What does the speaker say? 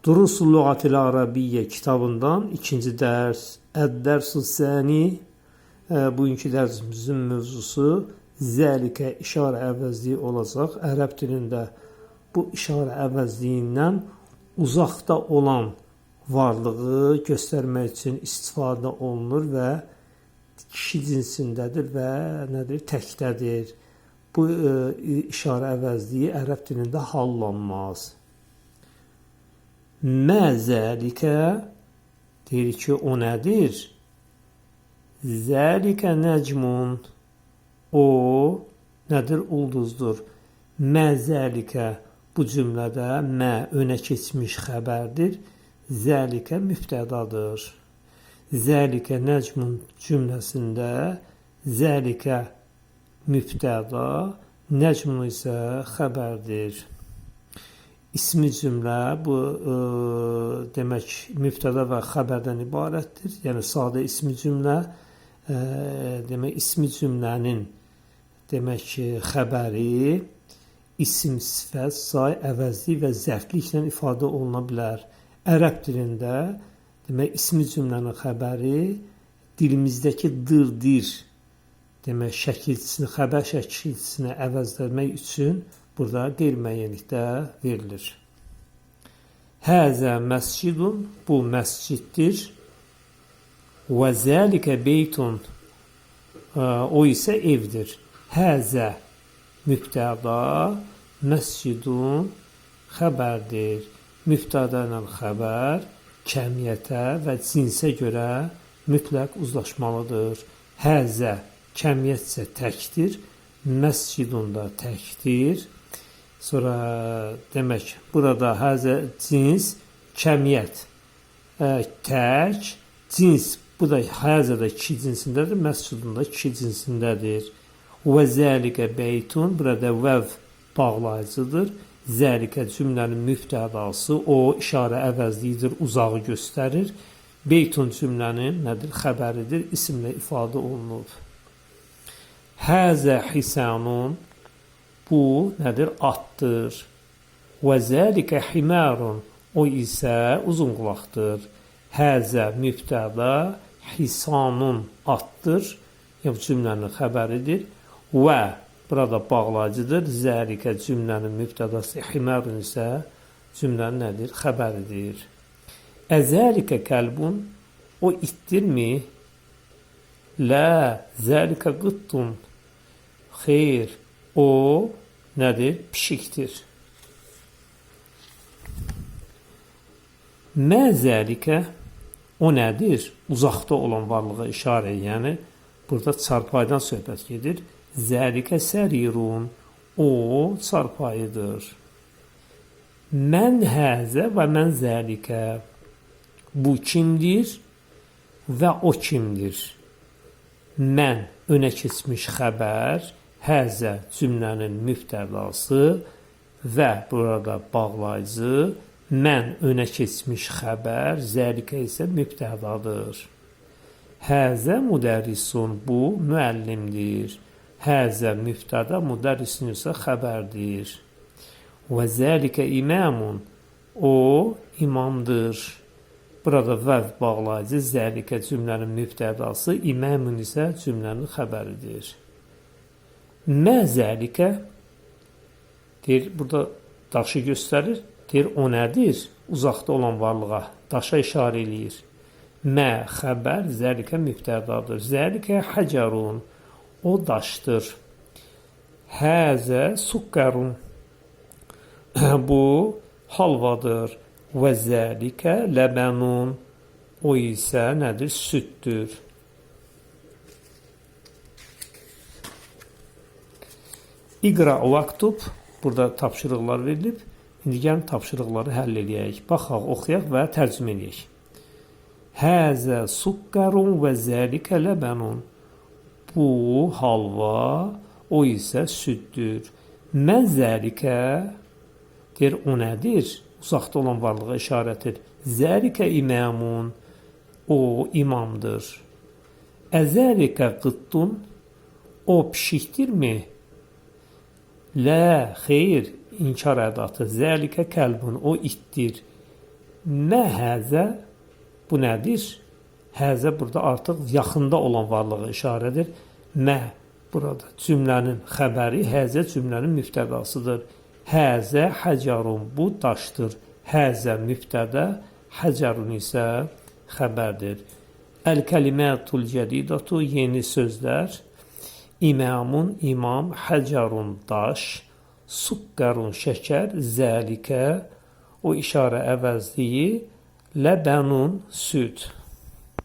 Durusul Lügatil Arabiyyə kitabından ikinci dərs Əd-Dərsus Səni. Bugünkü dərsimizin mövzusu zəlikə işarə əvəzliyi olacaq. Ərəb dilində bu işarə əvəzliyindən uzaqda olan varlığı göstərmək üçün istifadə olunur və kişi cinsindədir və təkdədir. Bu işarə əvəzliyi ərəb dilində hallanmaz. Mə zəlikə deyir ki, o nədir? Zəlikə nəcmun, o nədir? Ulduzdur. Mə zəlikə bu cümlədə mə önə keçmiş xəbərdir. Zəlikə mübtədadır. Zəlikə nəcmun cümləsində zəlikə mübtəda, nəcmun isə xəbərdir. İsmi cümlə bu demək mübtəda və xəbərdən ibarətdir. Yəni sadə ismi cümlə demək ismi cümlənin demək ki, xəbəri isim, sifət, say, əvəzlik və zərfliklə ifadə oluna bilər. Ərəb dilində demək ismi cümlənin xəbəri dilimizdəki dırdir demək şəkilçisini, xəbər şəkilçisini əvəzləmək üçün burada qeyri-müəyyənlikdə verilir. Həzə məscidun, bu məsciddir. Və zəlikə beytun, o isə evdir. Həzə mübtəda, məscidun xəbərdir. Mübtəda ilə xəbər kəmiyyətə və cinsə görə mütləq uzlaşmalıdır. Həzə kəmiyyət isə təkdir, məscidun da təkdir. Sonra demək burada həzə cins, kəmiyyət tək, cins bu da həzə də iki cinsindədir, məscidun da iki cinsindədir. Və zəlikə beytun, burada vəv bağlayıcıdır. Zəlikə cümlənin mübtədası, o işarə əvəzliyidir, uzağı göstərir. Beytun cümlənin nədir? Xəbəridir, isimlə ifadə olunub. Həzə hisanun, bu nədir? Atdır. Və zəlikə himarun, o isə uzun qulaqdır. Həzə mübtəda, hisanun atdır. Yəni cümlənin xəbəridir. Və burada bağlayıcıdır. Zəlikə cümlənin mübtədası, himarun isə cümlənin nədir? Xəbəridir. Əzəlikə qəlbun, o itdirmi? Lə, zəlikə qıttun. Xeyr, o nədir? Pişikdir. Mə zəlikə, o nədir? Uzaqda olan varlığa işarə, yəni burada çarpaydan söhbət gedir. Zəlikə sərirun, o çarpayıdır. Mən həzə və mən zəlikə, bu kimdir və o kimdir? Mən önə keçmiş xəbər, həzə cümlənin mübtədası və burada bağlayıcı, mən önə keçmiş xəbər, zəlikə isə mübtədadır. Həzə müdərrisun, bu müəllimdir. Həzə mübtəda, müdərrisun isə xəbərdir. Və zəlikə imamun, o imamdır. Burada vəv bağlayıcı, zəlikə cümlənin mübtədası, imamun isə cümlənin xəbəridir. Mə zəlikə, deyir, burada daşı göstərir, deyir, o nədir? Uzaqda olan varlığa, daşa işarə eləyir. Mə xəbər, zəlikə mübtədadır. Zəlikə həcərun, o daşdır. Həzə suqqərun, bu halvadır. Və zəlikə ləbənun, o isə nədir? Süddür. İqra vaktub, burada tapşırıqlar verilib. İndi gəlin tapşırıqları həll eləyək. Baxaq, oxuyaq və tərcümə eləyək. Həzə suqqərun və zəlikə ləbənun, bu halva, o isə süddür. Mən zəlikə, deyir, o nədir? Uzaqda olan varlığa işarətir. Zəlikə imamun, o imamdır. Əzəlikə qıttun, o pişikdirmi? Lə, xeyr, inkar ədatı. Zəlikə kəlbun, o itdir. Mə həzə bu nədir? Həzə burada artıq yaxında olan varlığa işarədir. Mə burada cümlənin xəbəri, həzə cümlənin mübtədasıdır. Həzə həcərun, bu daşdır. Həzə mübtədə, həcərun isə xəbərdir. Əl-kəlimətul cədidatu, yeni sözlər. İmamun, imam, həcərun, daş, suqqərun, şəkər, zəlikə, o işarə əvəzliyi, ləbənun, süd.